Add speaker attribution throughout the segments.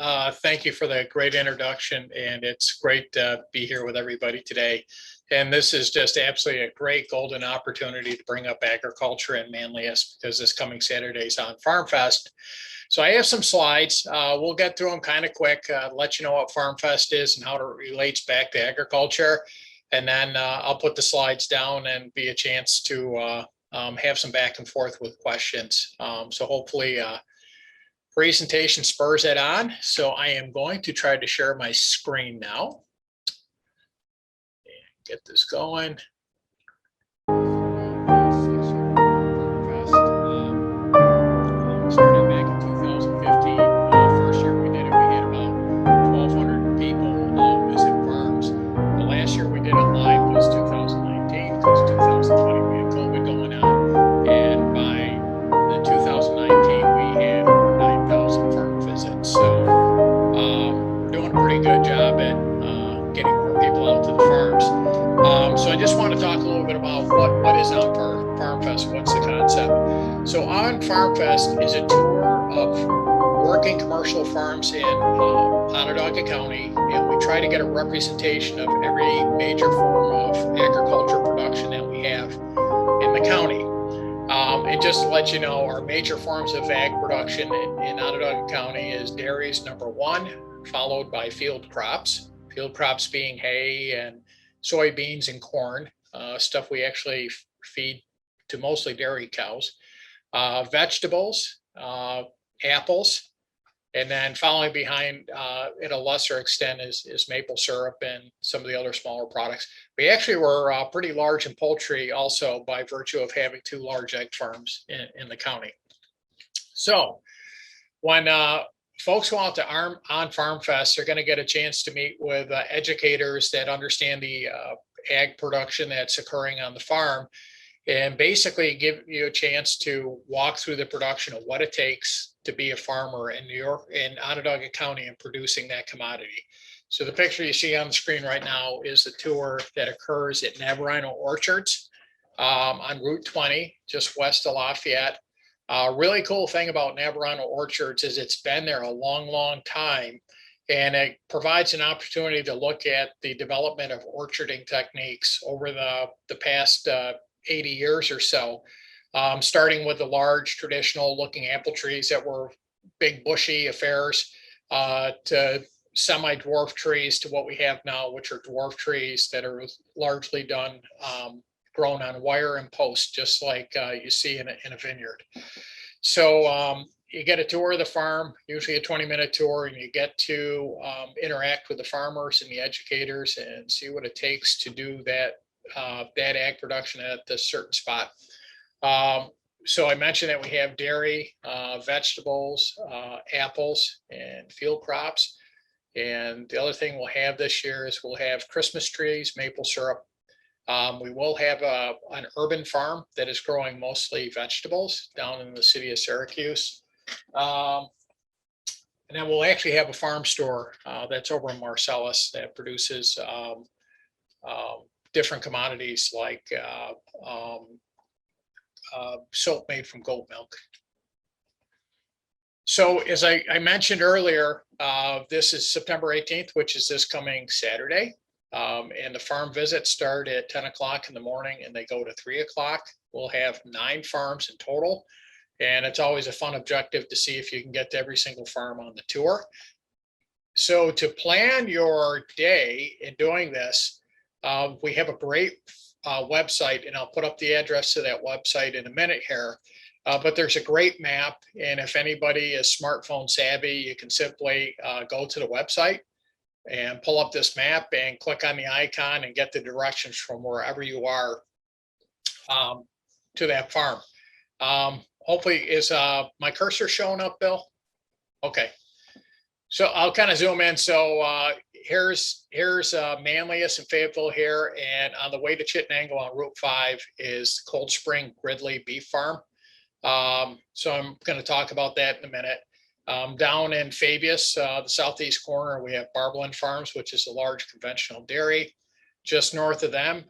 Speaker 1: Thank you for the great introduction, and it's great to be here with everybody today. And this is just absolutely a great golden opportunity to bring up agriculture in Manlius, because this coming Saturday is on Farm Fest. So I have some slides. We'll get through them kind of quick, let you know what Farm Fest is and how it relates back to agriculture. And then I'll put the slides down and be a chance to have some back and forth with questions. So hopefully presentation spurs it on. So I am going to try to share my screen now and get this going. Started back in 2015. First year we did it, we had about 1,200 people visit farms. The last year we did it live was 2019, because 2020 we had COVID going on. And by the 2019 we had 9,000 farm visits. So we're doing a pretty good job at getting more people out to the farms. So I just want to talk a little bit about what is on Farm Fest, what's the concept. So on Farm Fest is a tour of working commercial farms in Onondaga County, and we try to get a representation of every major form of agriculture production that we have in the county. And just to let you know, our major forms of ag production in Otterdogagrowncom County is dairies, #1, followed by field crops. Field crops being hay and soybeans and corn, stuff we actually feed to mostly dairy cows. Vegetables, apples, and then following behind at a lesser extent is maple syrup and some of the other smaller products. We actually were pretty large in poultry also, by virtue of having 2 large egg farms in the county. So when folks go out to on Farm Fest, they're going to get a chance to meet with educators that understand the ag production that's occurring on the farm, and basically give you a chance to walk through the production of what it takes to be a farmer in Onondaga County and producing that commodity. So the picture you see on the screen right now is the tour that occurs at Navarino Orchards on Route 20, just west of Lafayette. Really cool thing about Navarino Orchards is it's been there a long time, and it provides an opportunity to look at the development of orcharding techniques over the past 80 years or so, starting with the large traditional looking apple trees that were big bushy affairs, to semi-dwarf trees, to what we have now, which are dwarf trees that are largely done grown on wire and post, just like you see in a vineyard. So you get a tour of the farm, usually a 20-minute tour, and you get to interact with the farmers and the educators and see what it takes to do that ag production at this certain spot. So I mentioned that we have dairy, vegetables, apples, and field crops. And the other thing we'll have this year is we'll have Christmas trees, maple syrup. We will have an urban farm that is growing mostly vegetables down in the city of Syracuse. And then we'll actually have a farm store that's over in Marcellus that produces different commodities like soap made from goat milk. So as I mentioned earlier, this is September 18th, which is this coming Saturday. And the farm visits start at 10 o'clock in the morning and they go to 3 o'clock. We'll have 9 farms in total. And it's always a fun objective to see if you can get to every single farm on the tour. So to plan your day in doing this, we have a great website, and I'll put up the address to that website in a minute here. But there's a great map, and if anybody is smartphone savvy, you can simply go to the website and pull up this map and click on the icon and get the directions from wherever you are to that farm. Hopefully, is my cursor showing up, Bill? Okay. So I'll kind of zoom in. So here's Manlius and Fayetteville here, and on the way to Chittenango on Route 5 is Cold Spring Gridley Beef Farm. So I'm going to talk about that in a minute. Down in Fabius, the southeast corner, we have Barbelin Farms, which is a large conventional dairy. Just north of them,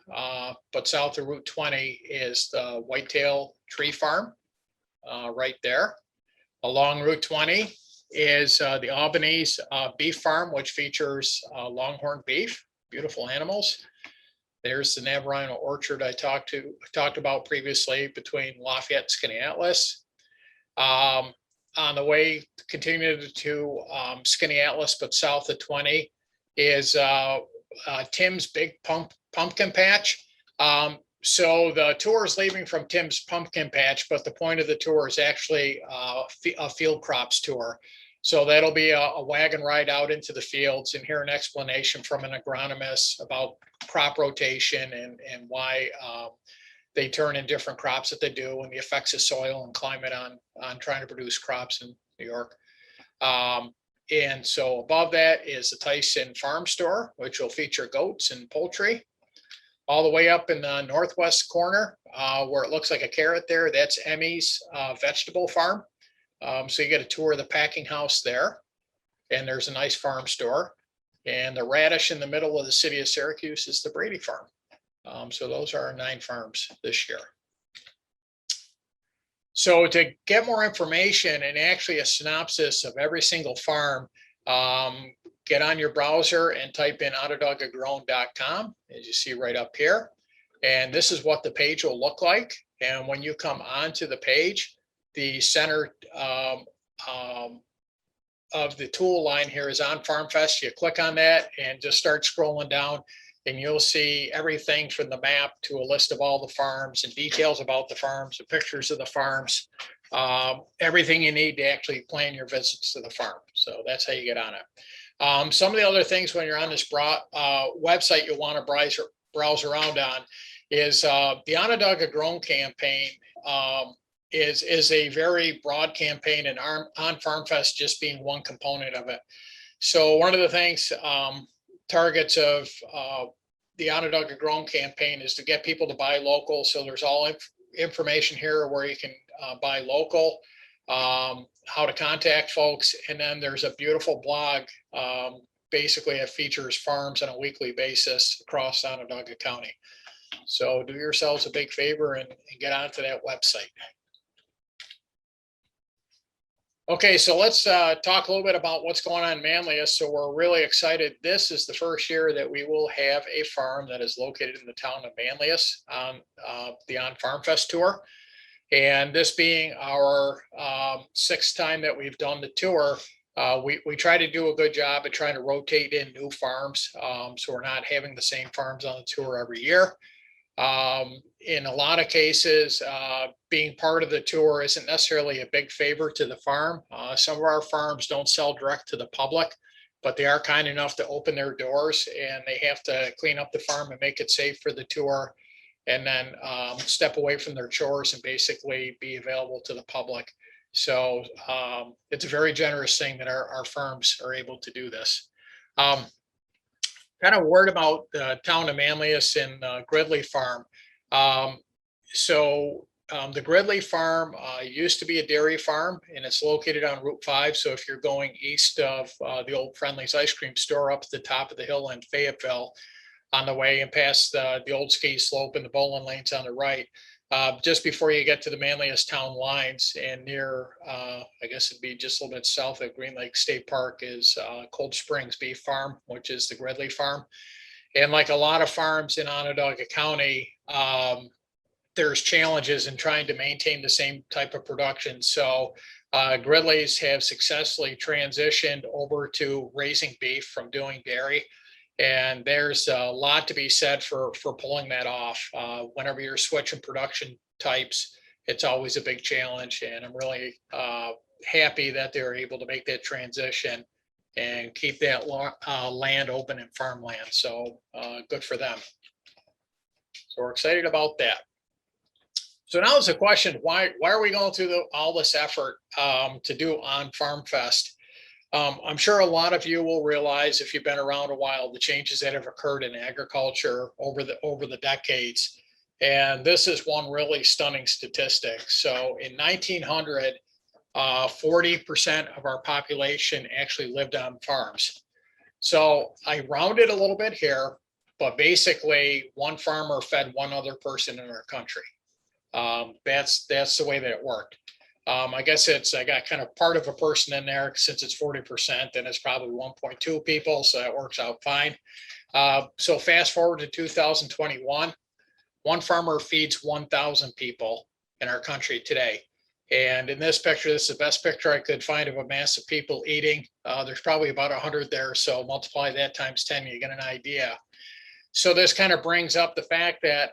Speaker 1: but south of Route 20, is the Whitetail Tree Farm, right there. Along Route 20, is the Albanese beef farm, which features longhorn beef, beautiful animals. There's the Navarino orchard I talked about previously between Lafayette and Skaneateles. On the way, continuing to Skaneateles, but south of 20 is Tim's Big Pumpkin Patch. So the tour is leaving from Tim's Pumpkin Patch, but the point of the tour is actually a field crops tour. So that'll be a wagon ride out into the fields and hear an explanation from an agronomist about crop rotation and why they turn in different crops that they do and the effects of soil and climate on trying to produce crops in New York. And so above that is the Tyson Farm Store, which will feature goats and poultry. All the way up in the northwest corner, where it looks like a carrot there, that's Emmy's vegetable farm. So you get a tour of the packing house there, and there's a nice farm store. And the radish in the middle of the city of Syracuse is the Brady farm. So those are our 9 farms this year. So to get more information and actually a synopsis of every single farm, get on your browser and type in Otterdogagrowncom, as you see right up here. And this is what the page will look like. And when you come onto the page, the center of the tool line here is on FarmFest. You click on that and just start scrolling down, and you'll see everything from the map to a list of all the farms and details about the farms, the pictures of the farms, everything you need to actually plan your visits to the farm. So that's how you get on it. Some of the other things when you're on this website you'll want to browse around on is the Onondaga Grown campaign. Is a very broad campaign, and on FarmFest just being one component of it. So one of the things, targets of the Onondaga Grown campaign is to get people to buy local. So there's all information here where you can buy local, how to contact folks, and then there's a beautiful blog. Basically, it features farms on a weekly basis across Onondaga County. So do yourselves a big favor and get onto that website. Okay, so let's talk a little bit about what's going on in Manlius. So we're really excited. This is the first year that we will have a farm that is located in the town of Manlius on the On Farm Fest tour. And this being our 6th time that we've done the tour, we try to do a good job at trying to rotate in new farms. So we're not having the same farms on the tour every year. In a lot of cases, being part of the tour isn't necessarily a big favor to the farm. Some of our farms don't sell direct to the public, but they are kind enough to open their doors, and they have to clean up the farm and make it safe for the tour, and then step away from their chores and basically be available to the public. So it's a very generous thing that our farms are able to do this. Kind of word about the town of Manlius and Gridley Farm. The Gridley Farm used to be a dairy farm, and it's located on Route 5. So if you're going east of the old Friendly's ice cream store up at the top of the hill in Fayetteville, on the way and past the old ski slope and the bowling lanes on the right, just before you get to the Manlius town lines and near, I guess it'd be just a little bit south of Green Lake State Park, is Cold Springs Beef Farm, which is the Gridley Farm. And like a lot of farms in Onondaga County, there's challenges in trying to maintain the same type of production. So Gridley's have successfully transitioned over to raising beef from doing dairy. And there's a lot to be said for pulling that off. Whenever you're switching production types, it's always a big challenge. And I'm really happy that they're able to make that transition and keep that land open and farmland. So good for them. So we're excited about that. So now is the question, why are we going through all this effort to do On Farm Fest? I'm sure a lot of you will realize, if you've been around a while, the changes that have occurred in agriculture over the decades. And this is one really stunning statistic. So in 1900, 40% of our population actually lived on farms. So I rounded a little bit here, but basically one farmer fed one other person in our country. That's the way that it worked. I guess I got kind of part of a person in there since it's 40%, then it's probably 1.2 people. So that works out fine. So fast forward to 2021, one farmer feeds 1,000 people in our country today. And in this picture, this is the best picture I could find of a mass of people eating. There's probably about 100 there. So multiply that times 10, you get an idea. So this kind of brings up the fact that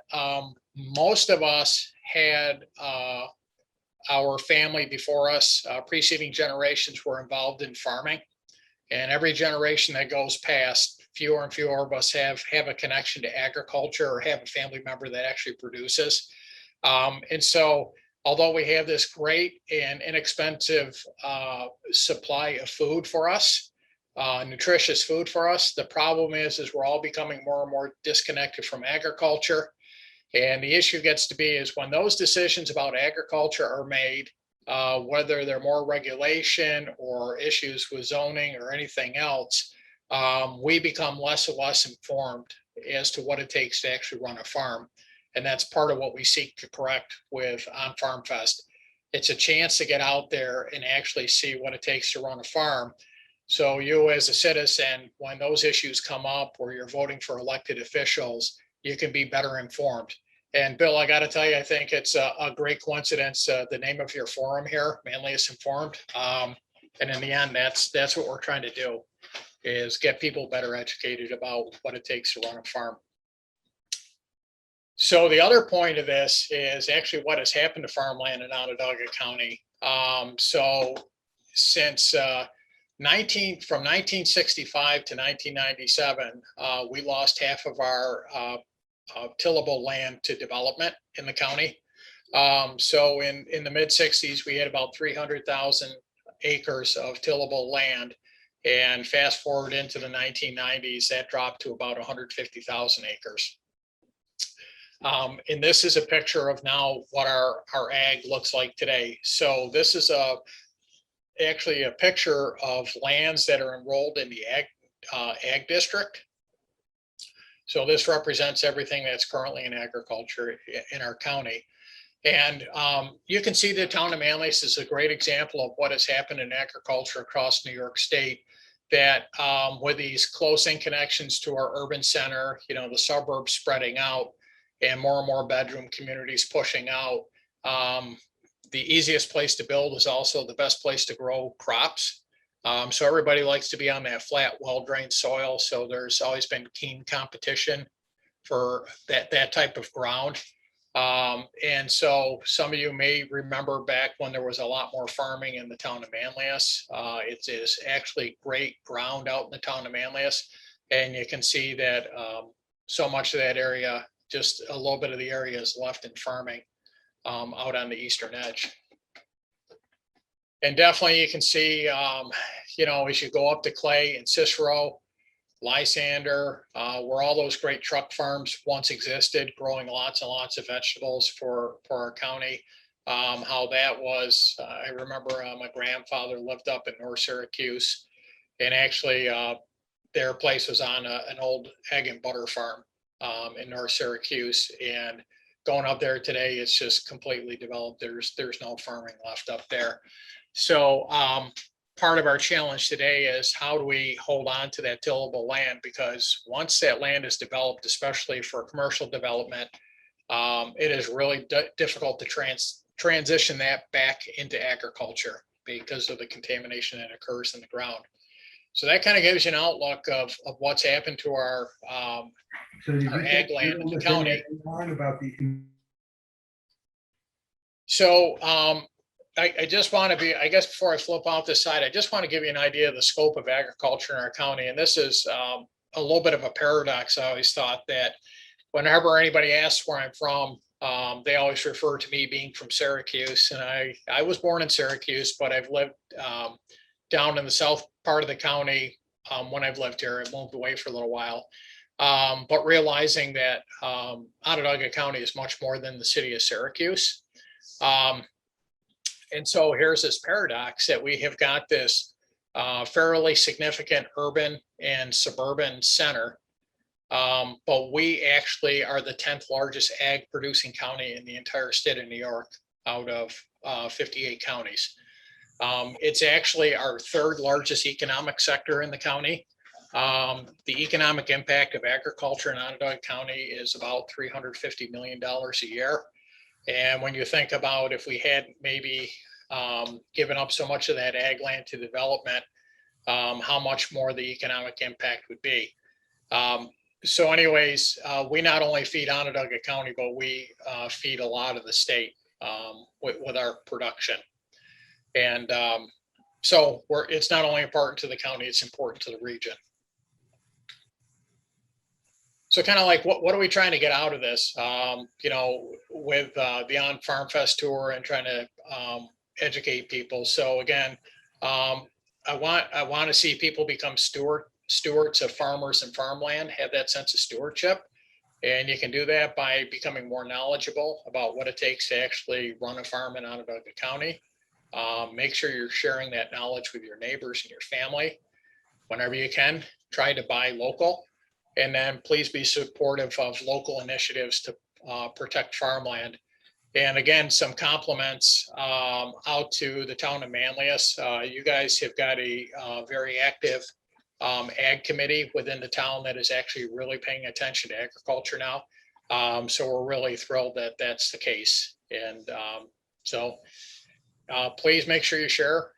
Speaker 1: most of us had our family before us, preceding generations were involved in farming. And every generation that goes past, fewer and fewer of us have a connection to agriculture or have a family member that actually produces. And so although we have this great and inexpensive supply of food for us, nutritious food for us, the problem is we're all becoming more and more disconnected from agriculture. And the issue gets to be is when those decisions about agriculture are made, whether they're more regulation or issues with zoning or anything else, we become less and less informed as to what it takes to actually run a farm. And that's part of what we seek to correct with On Farm Fest. It's a chance to get out there and actually see what it takes to run a farm. So you as a citizen, when those issues come up or you're voting for elected officials, you can be better informed. And Bill, I got to tell you, I think it's a great coincidence, the name of your forum here, Manlius Informed. And in the end, that's what we're trying to do, is get people better educated about what it takes to run a farm. So the other point of this is actually what has happened to farmland in Onondaga County. So since from 1965 to 1997, we lost half of our tillable land to development in the county. So in the mid 60s, we had about 300,000 acres of tillable land. And fast forward into the 1990s, that dropped to about 150,000 acres. And this is a picture of now what our ag looks like today. So this is actually a picture of lands that are enrolled in the ag district. So this represents everything that's currently in agriculture in our county. And you can see the town of Manlius is a great example of what has happened in agriculture across New York State, that with these close-in connections to our urban center, the suburbs spreading out and more bedroom communities pushing out, the easiest place to build is also the best place to grow crops. So everybody likes to be on that flat, well-drained soil. So there's always been keen competition for that type of ground. And so some of you may remember back when there was a lot more farming in the town of Manlius. It is actually great ground out in the town of Manlius. And you can see that so much of that area, just a little bit of the area is left in farming out on the eastern edge. And definitely you can see, as you go up to Clay and Cicero, Lysander, where all those great truck farms once existed, growing lots and lots of vegetables for our county, how that was. I remember my grandfather lived up in North Syracuse, and actually their place was on an old egg and butter farm in North Syracuse. And going up there today, it's just completely developed. There's no farming left up there. So part of our challenge today is how do we hold on to that tillable land? Because once that land is developed, especially for commercial development, it is really difficult to transition that back into agriculture because of the contamination that occurs in the ground. So that kind of gives you an outlook of what's happened to our ag land in the county. So I just want to I guess before I flip out this side, I just want to give you an idea of the scope of agriculture in our county. And this is a little bit of a paradox. I always thought that whenever anybody asks where I'm from, they always refer to me being from Syracuse. And I was born in Syracuse, but I've lived down in the south part of the county when I've lived here. I moved away for a little while. But realizing that Otterdogagrowncom County is much more than the city of Syracuse. And so here's this paradox that we have got this fairly significant urban and suburban center, but we actually are the 10th largest ag producing county in the entire state of New York out of 58 counties. It's actually our third largest economic sector in the county. The economic impact of agriculture in Onondaga County is about $350 million a year. And when you think about if we had maybe given up so much of that ag land to development, how much more the economic impact would be. So anyways, we not only feed Onondaga County, but we feed a lot of the state with our production. And so it's not only important to the county, it's important to the region. So kind of like, what are we trying to get out of this? You know, with the On Farm Fest tour and trying to educate people. So again, I want to see people become stewards of farmers and farmland, have that sense of stewardship. And you can do that by becoming more knowledgeable about what it takes to actually run a farm in Onondaga County. Make sure you're sharing that knowledge with your neighbors and your family. Whenever you can, try to buy local. And then please be supportive of local initiatives to protect farmland. And again, some compliments out to the town of Manlius. You guys have got a very active ag committee within the town that is actually really paying attention to agriculture now. So we're really thrilled that that's the case. And so please make sure you share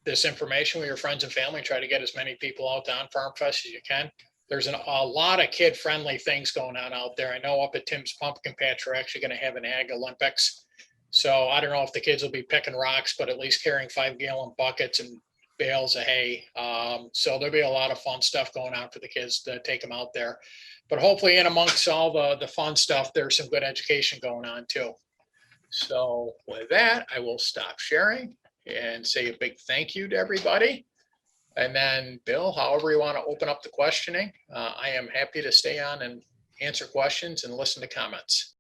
Speaker 1: this information with your friends and family. Try to get as many people out to On Farm Fest as you can. There's a lot of kid-friendly things going on out there. I know up at Tim's Pumpkin Patch, we're actually going to have an Ag Olympics. So I don't know if the kids will be picking rocks, but at least carrying 5-gallon buckets and bales of hay. So there'll be a lot of fun stuff going on for the kids to take them out there. But hopefully in amongst all the fun stuff, there's some good education going on too. So with that, I will stop sharing and say a big thank you to everybody. And then Bill, however you want to open up the questioning, I am happy to stay on and answer questions and listen to comments.